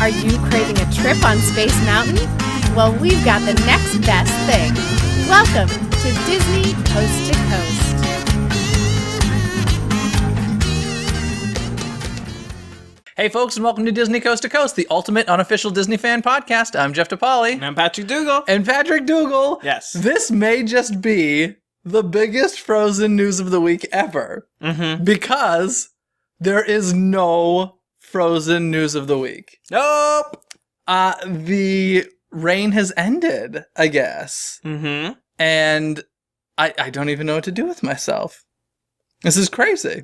Are you craving a trip on Space Mountain? Well, we've got the next best thing. Welcome to Disney Coast to Coast. Hey folks, and welcome to Disney Coast to Coast, the ultimate unofficial Disney fan podcast. I'm Jeff DePaoli. And I'm Patrick Dougal. And Patrick Dougal. Yes. This may just be the biggest Frozen news of the week ever. Mm-hmm. Because there is no Frozen news of the week. Nope. The rain has ended, I guess. Mm-hmm. And I don't even know what to do with myself. This is crazy.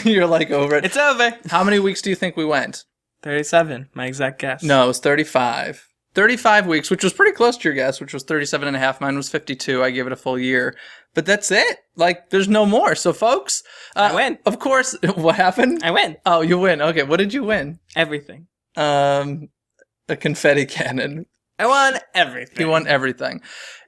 You're like over it. It's over. How many weeks do you think we went? 37, my exact guess. No, it was 35. 35 weeks, which was pretty close to your guess, which was 37 and a half. Mine was 52. I gave it a full year. But that's it. Like, there's no more. So, folks. I win. Of course. What happened? I win. Oh, you win. Okay, what did you win? Everything. A confetti cannon. I won everything. You won everything.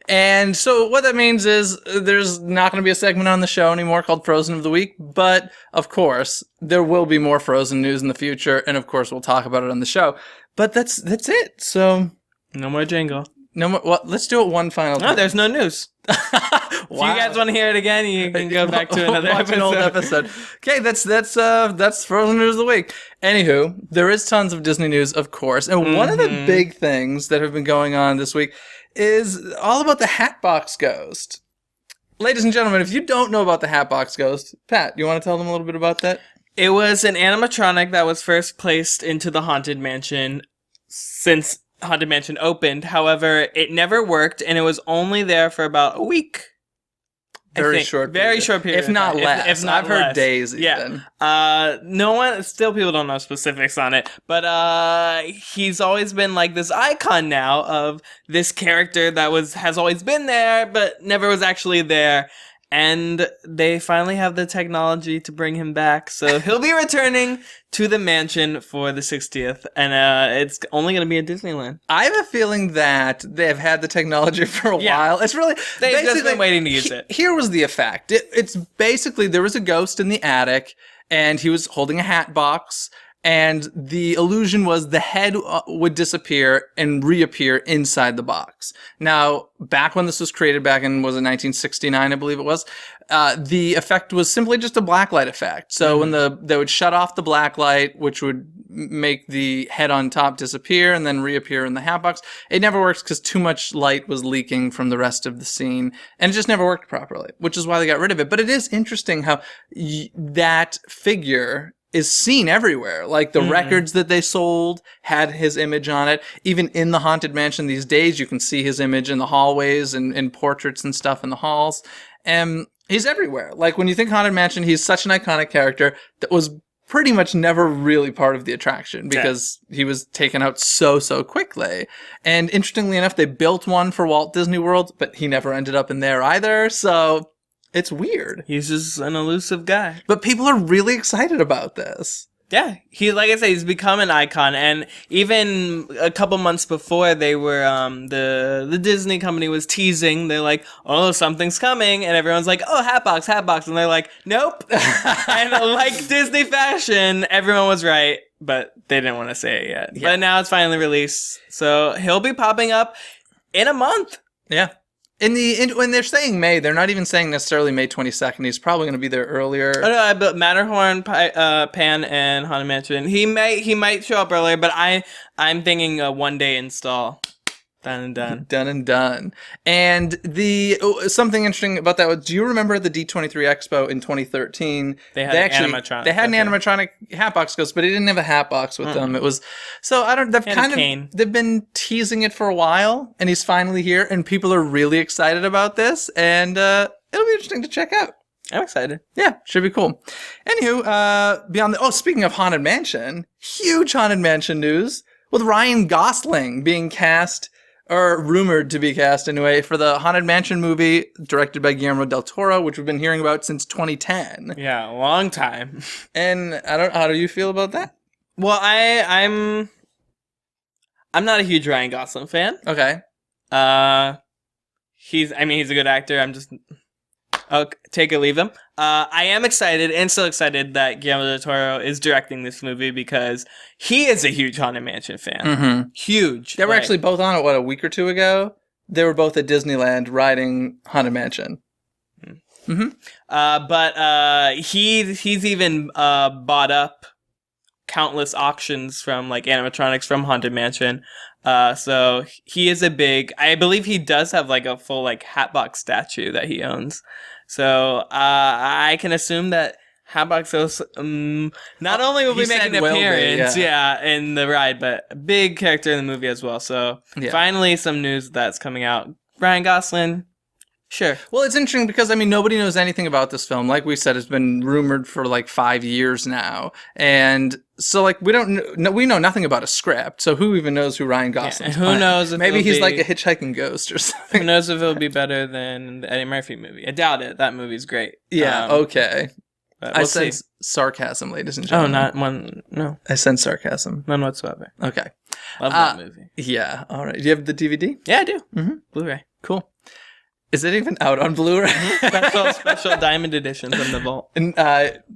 And so what that means is there's not going to be a segment on the show anymore called Frozen of the Week. But, of course, there will be more Frozen news in the future. And, of course, we'll talk about it on the show. But that's it. So no more jingle. No more. Well, let's do it one final time. No, there's no news. Wow. If you guys want to hear it again, you can go back to another Watch episode. an old episode. Okay, that's Frozen news of the week. Anywho, there is tons of Disney news, of course, and one of the big things that have been going on this week is all about the Hatbox Ghost. Ladies and gentlemen, if you don't know about the Hatbox Ghost, Pat, you want to tell them a little bit about that? It was an animatronic that was first placed into the Haunted Mansion since Haunted Mansion opened. However, it never worked, and it was only there for about a week. Very short period. If not less. If not I've heard less. days even. Yeah. No one, still people don't know specifics on it, but he's always been like this icon now of this character that has always been there, but never was actually there. And they finally have the technology to bring him back. So he'll be returning to the mansion for the 60th. And it's only going to be in Disneyland. I have a feeling that they've had the technology for a while. It's really... They've just been waiting to use it. Here was the effect. It's basically, there was a ghost in the attic, and he was holding a hat box. And the illusion was the head would disappear and reappear inside the box. Now, back when this was created, back in, was it 1969, I believe it was, the effect was simply just a blacklight effect. So when they would shut off the blacklight, which would make the head on top disappear and then reappear in the hat box, it never works because too much light was leaking from the rest of the scene, and it just never worked properly, which is why they got rid of it. But it is interesting how that figure is seen everywhere. Like the records that they sold had his image on it. Even in the Haunted Mansion these days, you can see his image in the hallways and in portraits and stuff in the halls. And he's everywhere. Like when you think Haunted Mansion, he's such an iconic character that was pretty much never really part of the attraction because he was taken out so quickly. And interestingly enough, they built one for Walt Disney World, but he never ended up in there either. So it's weird. He's just an elusive guy. But people are really excited about this. Yeah. Like I say, he's become an icon. And even a couple months before, they were, the Disney company was teasing. They're like, oh, something's coming. And everyone's like, oh, Hatbox. And they're like, nope. And like Disney fashion, everyone was right. But they didn't want to say it yet. Yeah. But now it's finally released. So he'll be popping up in a month. Yeah. When they're saying May, they're not even saying necessarily May 22nd. He's probably going to be there earlier. Oh no, but Matterhorn, Pan, and Haunted Mansion. He might show up earlier, but I'm thinking a 1-day install. Done and done. Done and done. And something interesting about that was, do you remember the D23 Expo in 2013? They had an animatronic. They had an animatronic Hatbox Ghost, but he didn't have a Hatbox with them. It was they've been teasing it for a while, and he's finally here, and people are really excited about this, and it'll be interesting to check out. I'm excited. Yeah, should be cool. Anywho, speaking of Haunted Mansion, huge Haunted Mansion news with Ryan Gosling being cast, or rumored to be cast anyway, for the Haunted Mansion movie directed by Guillermo del Toro, which we've been hearing about since 2010. Yeah, a long time. And how do you feel about that? Well, I'm not a huge Ryan Gosling fan. Okay. He's a good actor. take or leave them. I am excited and so excited that Guillermo del Toro is directing this movie because he is a huge Haunted Mansion fan. Mm-hmm. Huge. They were actually both on it, a week or two ago? They were both at Disneyland riding Haunted Mansion. Mm-hmm. But he's even bought up countless auctions from like animatronics from Haunted Mansion. So he is I believe he does have like a full like Hatbox statue that he owns. So I can assume that Hatbox not only will be making an appearance, in the ride, but a big character in the movie as well. So finally some news that's coming out. Ryan Gosling. Sure. Well, it's interesting because, I mean, nobody knows anything about this film. Like we said, it's been rumored for like 5 years now. And so, like, we know nothing about a script. So who even knows who Ryan Gosling's playing? Who knows if maybe he's like a hitchhiking ghost or something. Who knows if it'll be better than the Eddie Murphy movie. I doubt it. That movie's great. Yeah, okay. We'll I sense sarcasm, ladies and gentlemen. Oh, not one. No. I sense sarcasm. None whatsoever. Okay. Love that movie. Yeah, all right. Do you have the DVD? Yeah, I do. Mm-hmm. Blu-ray. Cool. Is it even out on Blu-ray? special diamond edition from the vault. And,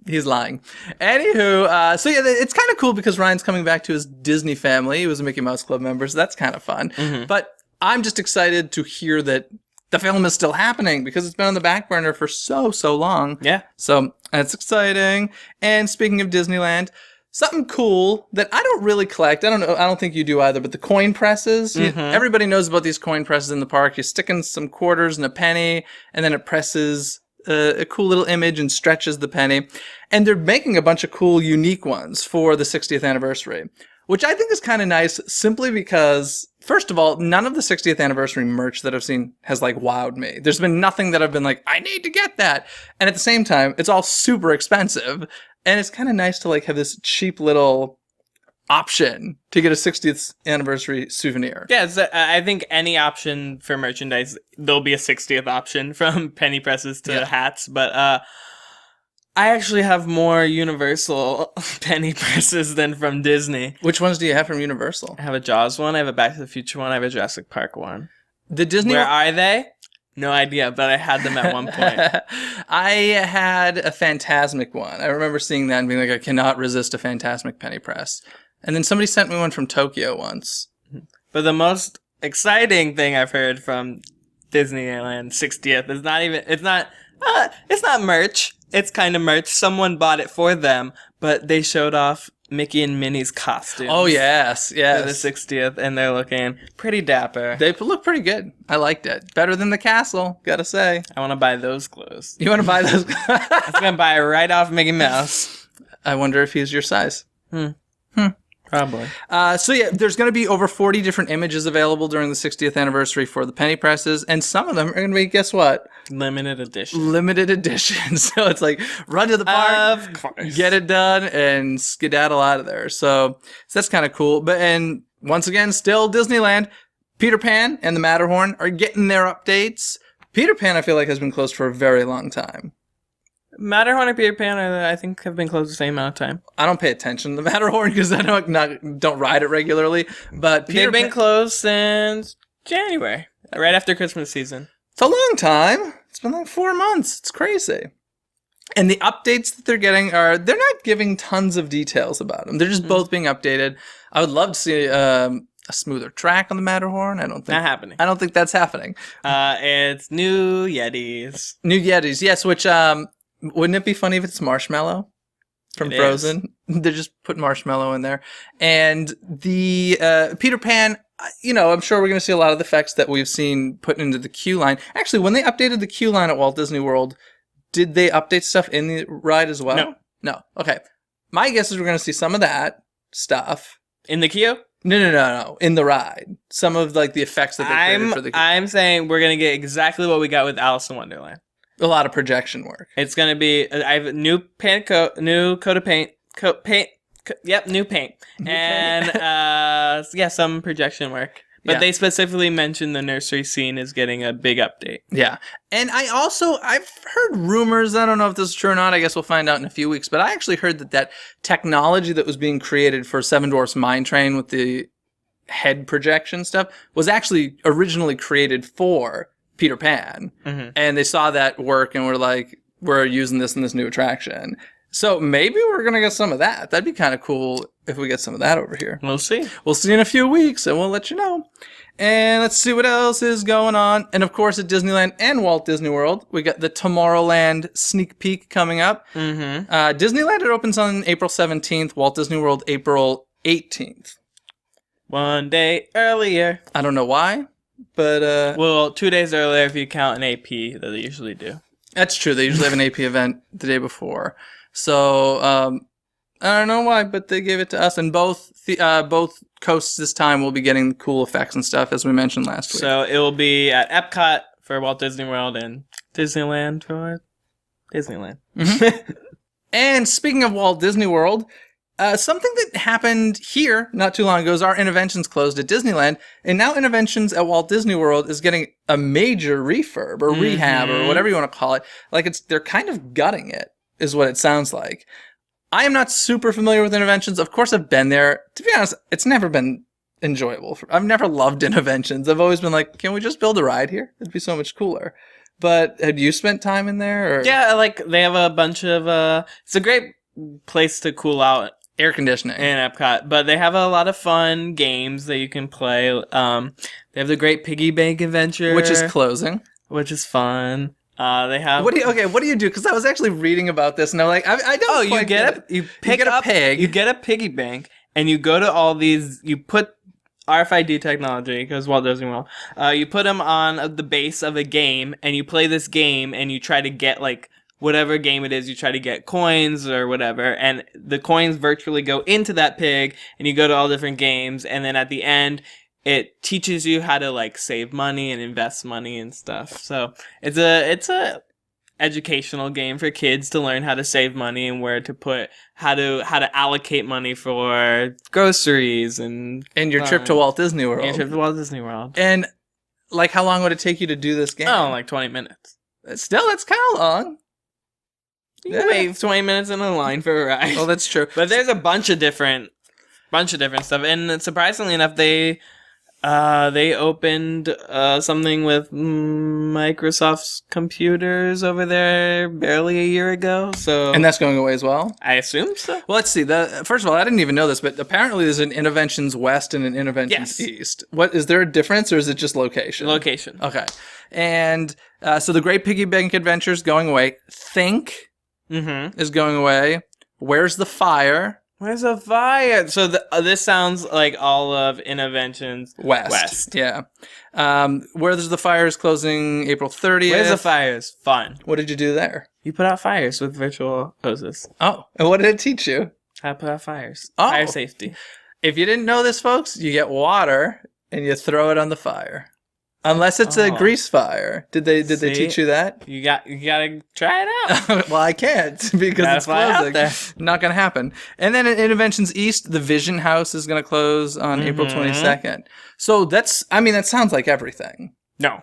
he's lying. Anywho, so yeah, it's kind of cool because Ryan's coming back to his Disney family. He was a Mickey Mouse Club member, so that's kind of fun. Mm-hmm. But I'm just excited to hear that the film is still happening because it's been on the back burner for so long. Yeah. So that's exciting. And speaking of Disneyland, something cool that I don't really collect. I don't think you do either, but the coin presses. Mm-hmm. Everybody knows about these coin presses in the park. You stick in some quarters and a penny, and then it presses a cool little image and stretches the penny. And they're making a bunch of cool, unique ones for the 60th anniversary, which I think is kind of nice simply because, first of all, none of the 60th anniversary merch that I've seen has, like, wowed me. There's been nothing that I've been like, I need to get that. And at the same time, it's all super expensive. And it's kind of nice to, like, have this cheap little option to get a 60th anniversary souvenir. Yeah, I think any option for merchandise, there'll be a 60th option from penny presses to hats. But I actually have more Universal penny presses than from Disney. Which ones do you have from Universal? I have a Jaws one, I have a Back to the Future one, I have a Jurassic Park one. The Disney Where are they? No idea, but I had them at one point. I had a Fantasmic one. I remember seeing that and being like, I cannot resist a Fantasmic penny press. And then somebody sent me one from Tokyo once. But the most exciting thing I've heard from Disneyland 60th is it's not merch. It's kind of merch. Someone bought it for them, but they showed off Mickey and Minnie's costumes. Oh, yes. For the 60th, and they're looking pretty dapper. They look pretty good. I liked it. Better than the castle, gotta say. I want to buy those clothes. You want to buy those? I was going to buy it right off Mickey Mouse. I wonder if he's your size. Probably. So yeah, there's going to be over 40 different images available during the 60th anniversary for the penny presses, and some of them are going to be, guess what? Limited edition. Limited edition. So it's like, run to the park, of course, get it done, and skedaddle out of there. So that's kind of cool. And once again, still Disneyland. Peter Pan and the Matterhorn are getting their updates. Peter Pan, I feel like, has been closed for a very long time. Matterhorn and Peter Pan, I think, have been closed the same amount of time. I don't pay attention to the Matterhorn because I don't ride it regularly. But they've been closed since January, right after Christmas season. It's a long time. It's been like 4 months. It's crazy. And the updates that they're getting they're not giving tons of details about them. They're just both being updated. I would love to see a smoother track on the Matterhorn. Not happening. I don't think that's happening. It's new Yetis. New Yetis, yes, which... wouldn't it be funny if it's Marshmallow from Frozen? They just put Marshmallow in there. And the Peter Pan, I'm sure we're going to see a lot of the effects that we've seen put into the queue line. Actually, when they updated the queue line at Walt Disney World, did they update stuff in the ride as well? No. Okay. My guess is we're going to see some of that stuff. In the queue? No. In the ride. Some of like the effects that they created for the queue. I'm saying we're going to get exactly what we got with Alice in Wonderland. A lot of projection work. It's going to be, I have a new coat of paint. New paint. And, some projection work. But they specifically mentioned the nursery scene is getting a big update. Yeah. And I've heard rumors, I don't know if this is true or not, I guess we'll find out in a few weeks, but I actually heard that technology that was being created for Seven Dwarfs Mine Train with the head projection stuff was actually originally created for Peter Pan. And they saw that work and were like, we're using this in this new attraction. So maybe we're going to get some of that. That'd be kind of cool if we get some of that over here. We'll see. We'll see in a few weeks, and we'll let you know. And let's see what else is going on. And, of course, at Disneyland and Walt Disney World, we got the Tomorrowland sneak peek coming up. Disneyland, it opens on April 17th. Walt Disney World, April 18th. 1 day earlier. I don't know why, but... well, 2 days earlier if you count an AP that they usually do. That's true. They usually have an AP event the day before. So, I don't know why, but they gave it to us. And both coasts this time will be getting cool effects and stuff, as we mentioned last week. So it will be at Epcot for Walt Disney World and Disneyland for Disneyland. And speaking of Walt Disney World, something that happened here not too long ago is our Interventions closed at Disneyland, and now Interventions at Walt Disney World is getting a major refurb or rehab or whatever you want to call it. Like they're kind of gutting it, is what it sounds like. I am not super familiar with Interventions. Of course, I've been there. To be honest, it's never been enjoyable. I've never loved Interventions. I've always been like, can we just build a ride here? It'd be so much cooler. But have you spent time in there? Or? Yeah, like they have a bunch of... it's a great place to cool out. Air conditioning. In Epcot. But they have a lot of fun games that you can play. They have the Great Piggy Bank Adventure. Which is closing. Which is fun. They have... What do you do? Because I was actually reading about this, and I'm like, I don't quite get it. You get a pig. You get a piggy bank, and you go to all these... You put RFID technology, because Walt Disney World. You put them on the base of a game, and you play this game, and you try to get, like... whatever game it is, you try to get coins or whatever, and the coins virtually go into that pig, and you go to all different games, and then at the end, it teaches you how to, like, save money and invest money and stuff. So it's a educational game for kids to learn how to save money and where to put, how to allocate money for groceries and your trip to Walt Disney World. And your trip to Walt Disney World. And, like, how long would it take you to do this game? Oh, like 20 minutes. Still, that's kind of long. You can wait 20 minutes in a line for a ride. Oh, that's true. But there's a bunch of different stuff, and surprisingly enough, they opened something with Microsoft's computers over there barely a year ago. So, and that's going away as well? I assume so. Well, let's see. First of all, I didn't even know this, but apparently there's an Interventions West and an Interventions East. What is there a difference, or is it just location? Location. Okay. And so the Great Piggy Bank Adventure is going away. Think is going away. Where's the Fire? Where's the Fire? So this sounds like all of Interventions West. Yeah. Where's the Fire is closing April 30th. Where's the Fire is fun. What did you do there? You put out fires with virtual hoses. Oh, and what did it teach you? How to put out fires. Oh. Fire safety. If you didn't know this, folks, you get water and you throw it on the fire. Unless it's a grease fire. Did they teach you that? You gotta try it out. Well, I can't because it's closing. Not gonna happen. And then at Interventions East, the Vision House is gonna close on April 22nd. So that sounds like everything. No.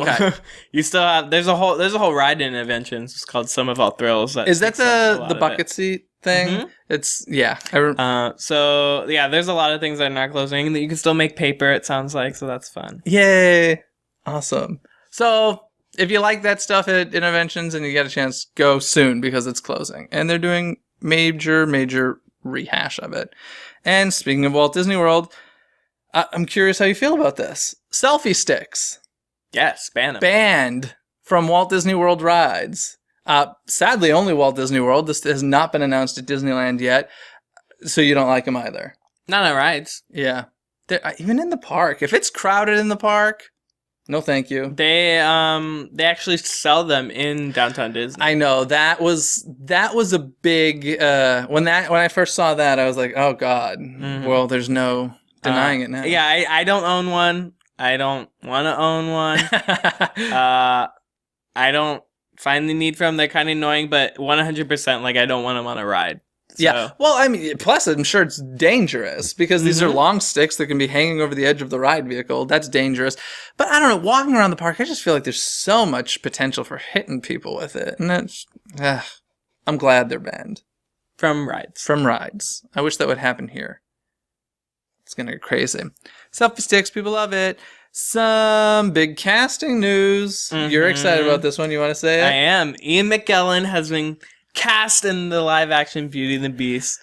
Okay. You still have there's a whole ride in Interventions. It's called Sum of All Thrills. Is that the bucket seat thing? It's So there's a lot of things that are not closing that you can still make paper, it sounds like, so that's fun. Yay. Awesome. So if you like that stuff at Interventions and you get a chance, go soon because it's closing. And they're doing major rehash of it. And speaking of Walt Disney World, I'm curious how you feel about this. Selfie Sticks. Yes, banned from Walt Disney World rides. Sadly, only Walt Disney World. This has not been announced at Disneyland yet, so you don't like them either. Not on rides. Yeah. Even in the park. If it's crowded in the park, no thank you. They actually sell them in Downtown Disney. I know. That was a big... when I first saw that, I was like, oh, God. Well, there's no denying it now. Yeah, I don't own one. I don't want to own one. I don't find the need for them. They're kind of annoying, but 100%, like, I don't want them on a ride. So. Yeah. Well, I mean, plus I'm sure it's dangerous because these are long sticks that can be hanging over the edge of the ride vehicle. That's dangerous. But I don't know, walking around the park, I just feel like there's so much potential for hitting people with it. And that's, I'm glad they're banned. From rides. I wish that would happen here. It's going to get crazy. Selfie Sticks, people love it. Some big casting news. You're excited about this one. You want to say it? I am. Ian McKellen has been cast in the live-action Beauty and the Beast,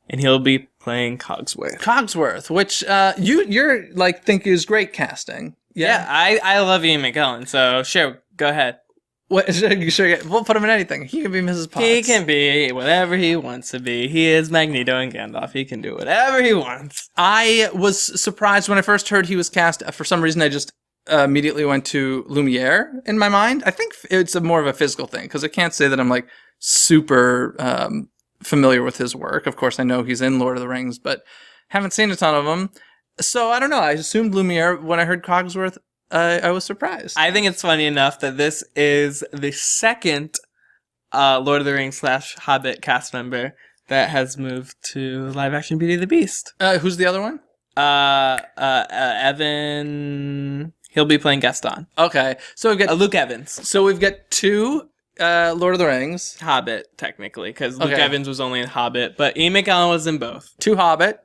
and he'll be playing Cogsworth. Which you're like think is great casting. Yeah, I love Ian McKellen, so sure, go ahead. What, sure, we'll put him in anything. He can be Mrs. Potts. He can be whatever he wants to be. He is Magneto and Gandalf. He can do whatever he wants. I was surprised when I first heard he was cast. For some reason, I just immediately went to Lumiere in my mind. I think it's more of a physical thing, because I can't say that I'm like super familiar with his work. Of course, I know he's in Lord of the Rings, but haven't seen a ton of them. So I don't know. I assumed Lumiere. When I heard Cogsworth, I was surprised. I think it's funny enough that this is the second Lord of the Rings / Hobbit cast member that has moved to live action Beauty and the Beast. Who's the other one? Evan. He'll be playing Gaston. Okay, so we've got Luke Evans. So we've got 2 Lord of the Rings. Hobbit, technically, because Luke Evans was only in Hobbit, but Ian McKellen was in both. 2 Hobbit.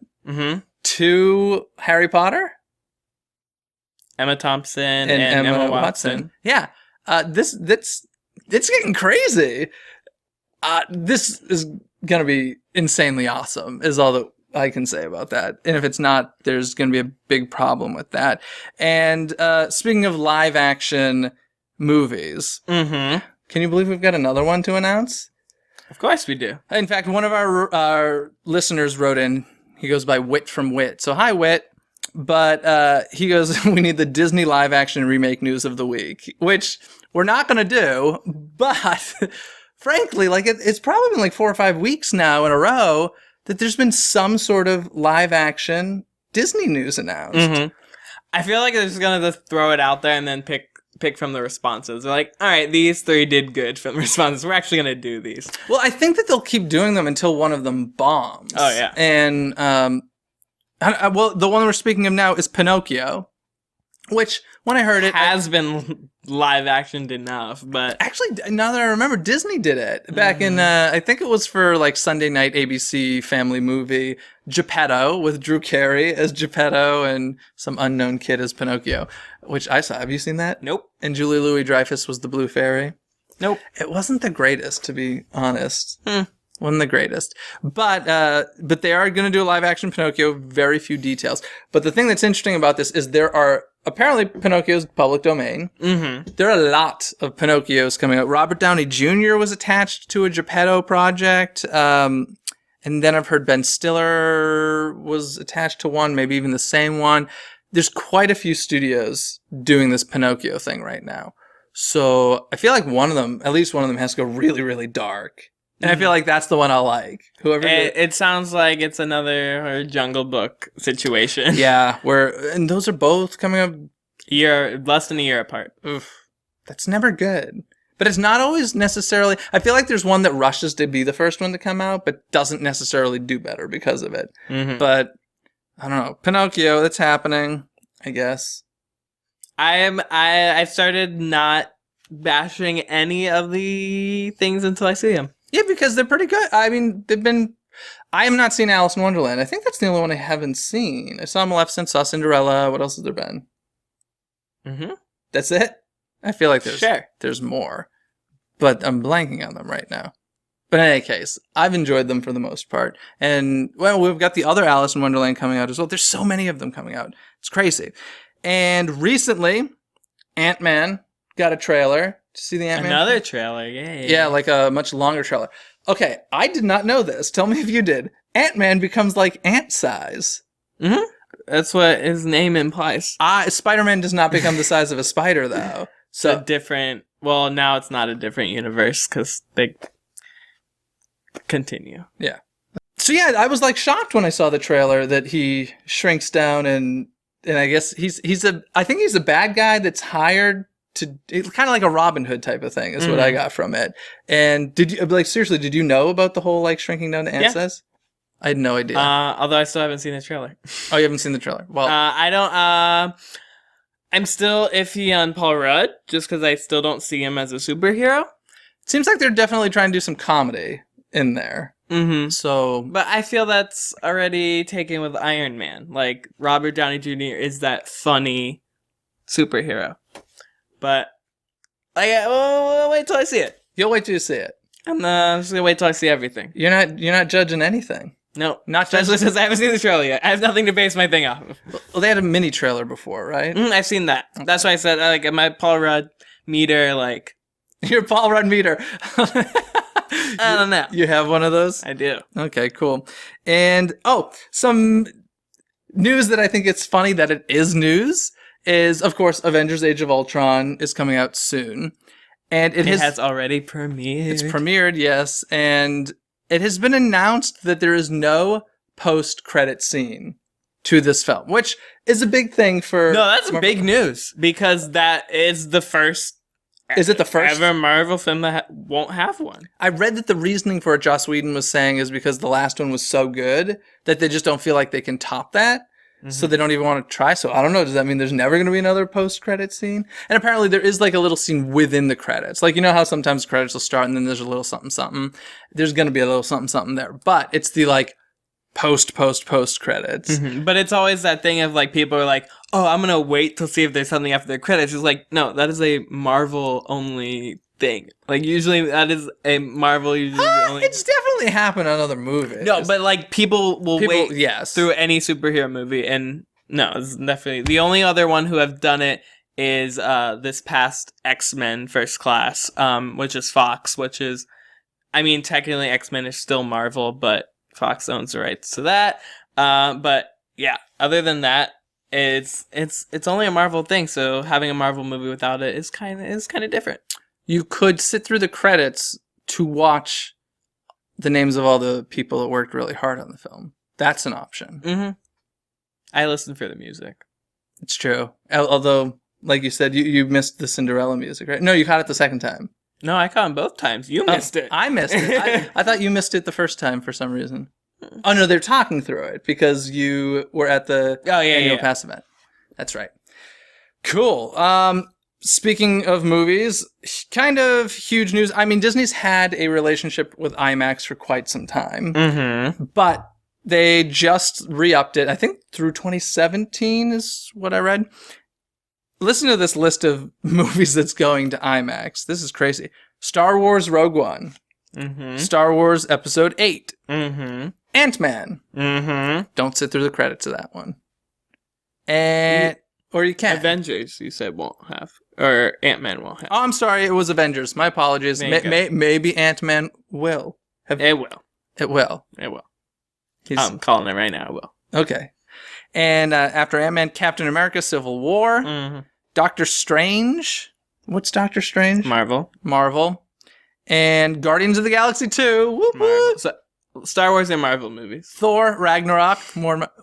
2 Harry Potter. Emma Thompson and Emma Watson. Yeah. It's getting crazy. This is going to be insanely awesome, is all that I can say about that. And if it's not, there's going to be a big problem with that. And speaking of live action movies, can you believe we've got another one to announce? Of course we do. In fact, one of our listeners wrote in. He goes by Wit from Wit. So hi, Wit. But he goes, we need the Disney live action remake news of the week, which we're not going to do. But frankly, like it's probably been like 4 or 5 weeks now in a row that there's been some sort of live action Disney news announced. I feel like they're just going to throw it out there and then pick from the responses. They're like, all right, these 3 did good from the responses. We're actually going to do these. Well, I think that they'll keep doing them until one of them bombs. Oh, yeah. And, well, the one we're speaking of now is Pinocchio, which, when I heard it... has been live-actioned enough, but... Actually, now that I remember, Disney did it back in, I think it was for, like, Sunday night ABC family movie, Geppetto, with Drew Carey as Geppetto and some unknown kid as Pinocchio, which I saw. Have you seen that? Nope. And Julie Louis-Dreyfus was the Blue Fairy? Nope. It wasn't the greatest, to be honest. Wasn't the greatest. But they are going to do a live-action Pinocchio, very few details. But the thing that's interesting about this is there are, apparently Pinocchio's public domain. There are a lot of Pinocchios coming out. Robert Downey Jr. was attached to a Geppetto project. And then I've heard Ben Stiller was attached to one, maybe even the same one. There's quite a few studios doing this Pinocchio thing right now. So I feel like one of them, at least one of them, has to go really, really dark. And I feel like that's the one I'll like. It sounds like it's another Jungle Book situation. Yeah, and those are both coming up less than a year apart. Oof, that's never good. But it's not always necessarily. I feel like there's one that rushes to be the first one to come out, but doesn't necessarily do better because of it. But I don't know, Pinocchio, that's happening, I guess. I've started not bashing any of the things until I see them. Yeah, because they're pretty good. I mean, I have not seen Alice in Wonderland. I think that's the only one I haven't seen. I saw Maleficent, saw Cinderella. What else has there been? That's it? I feel like there's more. But I'm blanking on them right now. But in any case, I've enjoyed them for the most part. And, well, we've got the other Alice in Wonderland coming out as well. There's so many of them coming out. It's crazy. And recently, Ant-Man got a trailer. Did you see the Ant-Man? Another trailer, yay. Yeah, like a much longer trailer. Okay, I did not know this. Tell me if you did. Ant-Man becomes like ant size. That's what his name implies. Spider-Man does not become the size of a spider, though. So well, now it's not a different universe, because they continue. Yeah. So yeah, I was like shocked when I saw the trailer that he shrinks down and I guess I think he's a bad guy that's hired to, it's kind of like a Robin Hood type of thing is what I got from it. And seriously, did you know about the whole like shrinking down to ant size? I had no idea. Although I still haven't seen the trailer. Oh, you haven't seen the trailer? Well, I don't, I'm still iffy on Paul Rudd just because I still don't see him as a superhero. It seems like they're definitely trying to do some comedy in there. So, but I feel that's already taken with Iron Man. Like Robert Downey Jr. is that funny superhero. But we'll wait till I see it. You'll wait till you see it. I'm just gonna wait till I see everything. You're not judging anything. No, Not especially since I haven't seen the trailer yet. I have nothing to base my thing off of. Well, they had a mini trailer before, right? I've seen that. Okay. That's why I said like my Paul Rudd meter. Like your Paul Rudd meter. I don't know. You have one of those? I do. Okay, cool. And some news that I think it's funny that it is news is, of course, Avengers: Age of Ultron is coming out soon. And it has already premiered. It's premiered, yes. And it has been announced that there is no post-credit scene to this film, which is a big thing for... No, that's big news, because that is the first... Is it the first ever Marvel film that won't have one? I read that the reasoning for it, Joss Whedon was saying, is because the last one was so good that they just don't feel like they can top that. So they don't even want to try. So I don't know. Does that mean there's never going to be another post-credit scene? And apparently there is like a little scene within the credits. Like, you know how sometimes credits will start and then there's a little something, something. There's going to be a little something, something there. But it's the like post credits. But it's always that thing of like people are like, oh, I'm going to wait to see if there's something after the credits. It's like, no, that is a Marvel only thing. Like usually that is a Marvel only. It's definitely happened on other movies. No, but like people will wait yes. through any superhero movie, and no, it's definitely the only other one who have done it is this past X-Men First Class, which is Fox, which is, I mean, technically X-Men is still Marvel, but Fox owns the rights to that. But yeah, other than that, it's only a Marvel thing. So having a Marvel movie without it is kind of different. You could sit through the credits to watch the names of all the people that worked really hard on the film. That's an option. I listen for the music. It's true. Although, like you said, you missed the Cinderella music, right? No, you caught it the second time. No, I caught it both times. You missed it. I missed it. I thought you missed it the first time for some reason. Oh, no, they're talking through it because you were at the annual pass event. That's right. Cool. Speaking of movies, kind of huge news. I mean, Disney's had a relationship with IMAX for quite some time, but they just re-upped it. I think through 2017 is what I read. Listen to this list of movies that's going to IMAX. This is crazy. Star Wars Rogue One, Star Wars Episode 8, Ant-Man. Don't sit through the credits of that one. And... Or you can. Avengers, you said won't have. Or Ant-Man won't have. Oh, I'm sorry. It was Avengers. My apologies. Maybe Ant-Man will. It will. It will. It will. I'm calling it right now. It will. Okay. And after Ant-Man, Captain America, Civil War. Doctor Strange. What's Doctor Strange? Marvel. And Guardians of the Galaxy 2. Whoop, whoop. So, Star Wars and Marvel movies. Thor, Ragnarok.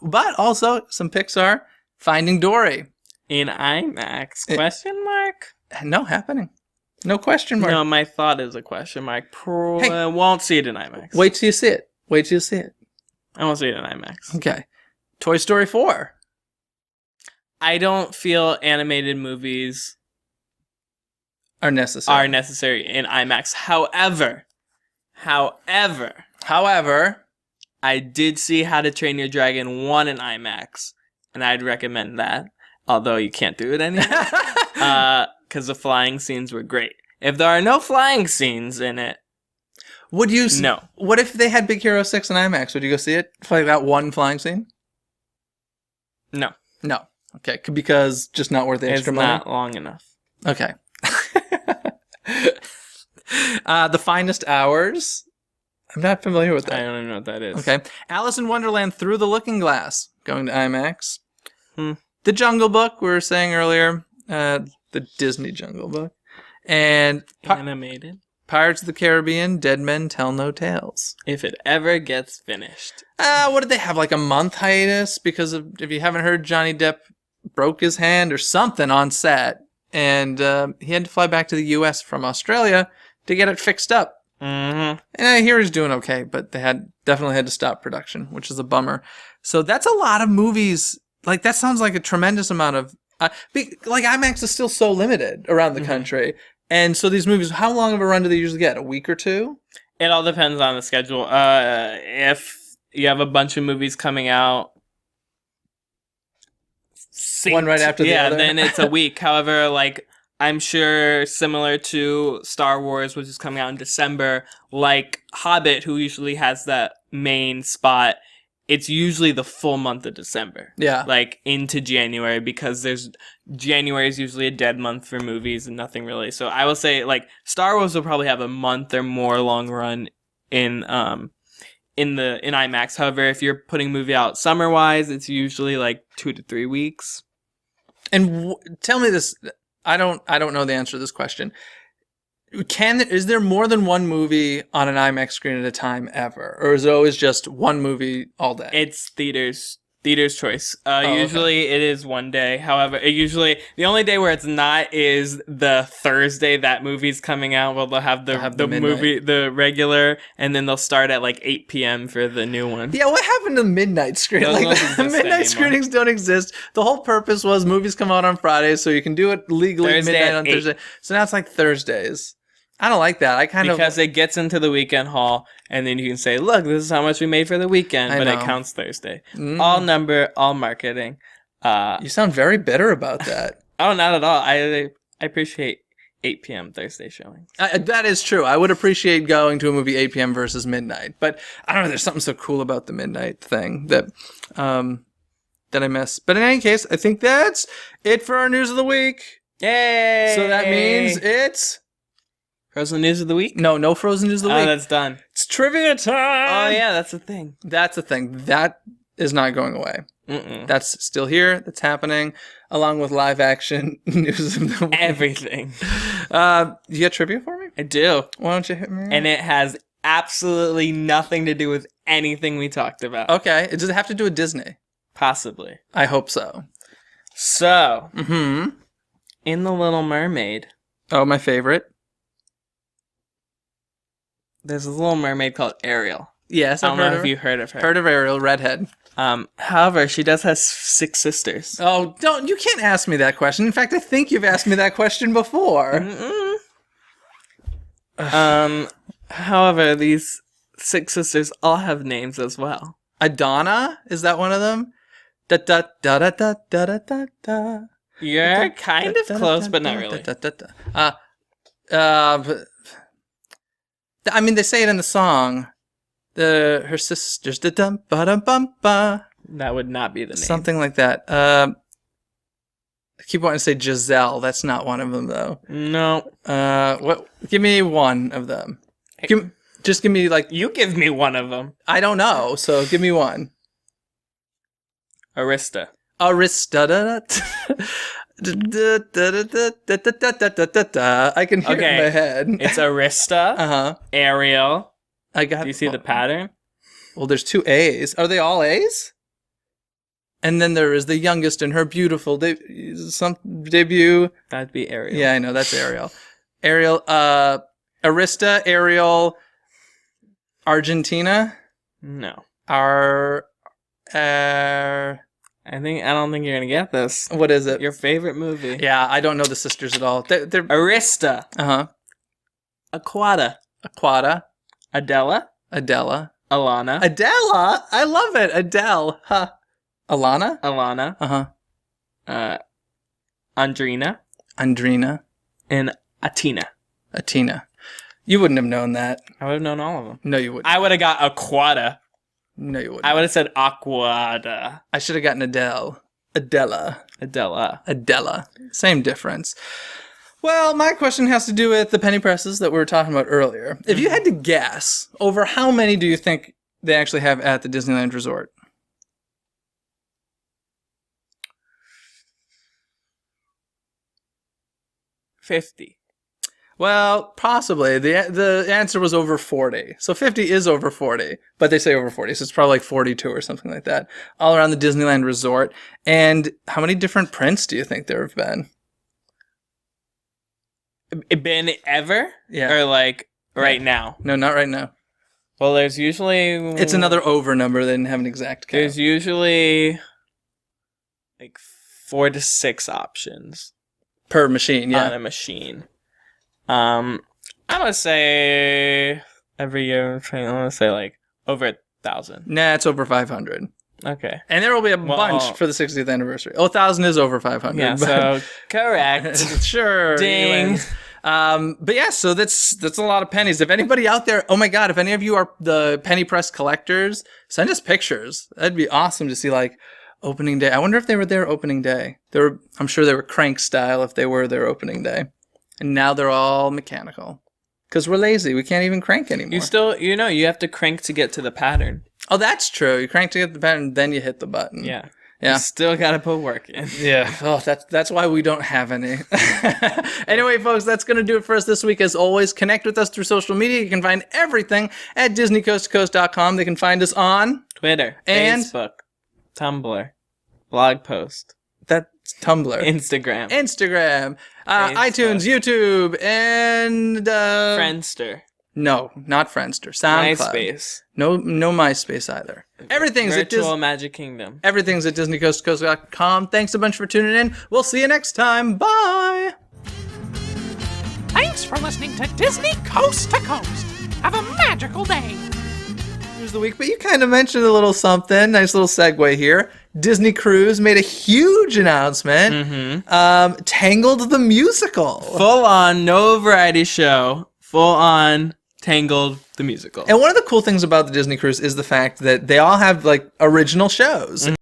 But also some Pixar. Finding Dory. In IMAX? Question mark? No, happening. No question mark. No, my thought is a question mark. Won't see it in IMAX. Wait till you see it. I won't see it in IMAX. Okay. Toy Story 4. I don't feel animated movies are necessary in IMAX. However, I did see How to Train Your Dragon 1 in IMAX, and I'd recommend that. Although you can't do it anymore. Because the flying scenes were great. If there are no flying scenes in it, would you? No. What if they had Big Hero 6 in IMAX? Would you go see it for like that one flying scene? No. Okay, because just not worth the extra money? It's not long enough. Okay. The Finest Hours. I'm not familiar with that. I don't even know what that is. Okay. Alice in Wonderland Through the Looking Glass. Going to IMAX. The Jungle Book, we were saying earlier. The Disney Jungle Book. And animated. Pirates of the Caribbean, Dead Men Tell No Tales. If it ever gets finished. What did they have, like a month hiatus? Because if you haven't heard, Johnny Depp broke his hand or something on set. And he had to fly back to the U.S. from Australia to get it fixed up. And I hear he's doing okay, but they definitely had to stop production, which is a bummer. So that's a lot of movies. Like, that sounds like a tremendous amount of... like, IMAX is still so limited around the country. And so these movies, how long of a run do they usually get? A week or two? It all depends on the schedule. If you have a bunch of movies coming out synced. One right after the other. Yeah, then it's a week. However, like, I'm sure similar to Star Wars, which is coming out in December, like Hobbit, who usually has that main spot, it's usually the full month of December. Yeah. Like, into January, because January is usually a dead month for movies and nothing really. So I will say, like, Star Wars will probably have a month or more long run in IMAX. However, if you're putting a movie out summer-wise, it's usually like 2 to 3 weeks. And tell me this, I don't know the answer to this question. Is there more than one movie on an IMAX screen at a time ever, or is it always just one movie all day? It's theater's choice. Okay. Usually it is one day. However, the only day where it's not is the Thursday that movie's coming out. Well, they'll have the movie, the regular, and then they'll start at like 8 p.m. for the new one. Yeah, what happened to the midnight screen? Those don't exist Midnight anymore. screenings don't exist. The whole purpose was movies come out on Fridays, so you can do it legally Thursday midnight at on 8. Thursday. So now it's like Thursdays. I don't like that. Because it gets into the weekend haul, and then you can say, look, this is how much we made for the weekend, I but it know. counts Thursday. Mm. All number, all marketing. You sound very bitter about that. Oh, not at all. I appreciate 8 p.m. Thursday showing. That is true. I would appreciate going to a movie 8 p.m. versus midnight, but I don't know. There's something so cool about the midnight thing that I miss. But in any case, I think that's it for our news of the week. Yay! So that means it's Frozen News of the Week? no Frozen news of the Oh, week. that's done. It's trivia time. Oh, yeah, that's a thing. That's a thing. That is not going away. Mm-mm. That's still here. That's happening, along with live action news of the week. Everything. You got trivia for me? I do. Why don't you hit me? And it has absolutely nothing to do with anything we talked about. Okay. Does it have to do with Disney? Possibly. I hope so. So, Mm-hmm. in The Little Mermaid, Oh, my favorite. there's a Little Mermaid called Ariel. Yes, I I've don't heard know of if you heard of her. Heard of Ariel, redhead. However, she does have 6 sisters. Oh, you can't ask me that question. In fact, I think you've asked me that question before. Mm-mm. However, these 6 sisters all have names as well. Adana? Is that one of them? Da da da da da da da da da. You're kind of close, but not really. I mean, they say it in the song. Her sisters, da dum ba dum bum ba. That would not be the name. Something like that. I keep wanting to say Giselle. That's not one of them, though. No. What? Give me one of them. Just give me like. You give me one of them. I don't know, so give me one. Arista. Arista. I can hear it in my head. It's Arista, Uh-huh. Ariel. I got. Do you see the pattern? Well, there's 2 A's. Are they all A's? And then there is the youngest and her beautiful debut. That'd be Ariel. Yeah, I know that's Ariel. Ariel. Arista. Ariel. Argentina. No. I don't think you're gonna get this. What is it? Your favorite movie. Yeah, I don't know the sisters at all. They're Arista. uh-huh. Aquata. Aquata. Adela. Adela. Alana. Adela. I love it. Adele. Huh. Alana. Alana. Uh-huh. Andrina. Andrina. And Atina. Atina. You wouldn't have known that. I would have known all of them. No, you wouldn't. I would have got Aquata. No, you wouldn't. I would have said Aquata. I should have gotten Adele. Adela. Adela. Adela. Same difference. Well, my question has to do with the penny presses that we were talking about earlier. If you had to guess, over how many do you think they actually have at the Disneyland Resort? 50. Well, possibly. The answer was over 40. So 50 is over 40, but they say over 40, so it's probably like 42 or something like that, all around the Disneyland Resort. And how many different prints do you think there have been? Been ever? Yeah. Or like right now? No, not right now. Well, there's usually... It's another over number. They didn't have an exact count. There's usually like 4 to 6 options. Per machine, On yeah. a machine. I'm gonna say every year. I'm gonna say like over 1,000. Nah, it's over 500. Okay. And there will be a bunch for the 60th anniversary. 1,000 is over 500. Yeah, but so correct. sure. Ding. But yeah, so that's a lot of pennies. If anybody out there, oh my God, if any of you are the penny press collectors, send us pictures. That'd be awesome to see, like, opening day. I wonder if they were there opening day. I'm sure they were crank style if they were there opening day. And now they're all mechanical. Because we're lazy. We can't even crank anymore. You still, you have to crank to get to the pattern. Oh, that's true. You crank to get the pattern, then you hit the button. Yeah. Yeah. You still gotta put work in. Yeah. Oh, that's why we don't have any. Anyway, folks, that's going to do it for us this week. As always, connect with us through social media. You can find everything at DisneyCoastToCoast.com. They can find us on Twitter, and Facebook, Tumblr, blog post, that's Tumblr, Instagram, iTunes, YouTube, and Friendster. No, not Friendster. SoundCloud. MySpace. No MySpace either. Everything's Virtual Magic Kingdom. Everything's at DisneyCoastToCoast.com. Thanks a bunch for tuning in. We'll see you next time. Bye. Thanks for listening to Disney Coast to Coast. Have a magical day. Here's the week, but you kind of mentioned a little something. Nice little segue here. Disney Cruise made a huge announcement. Tangled the musical. Full on, no variety show. Full on. Tangled the musical. And one of the cool things about the Disney Cruise is the fact that they all have, like, original shows.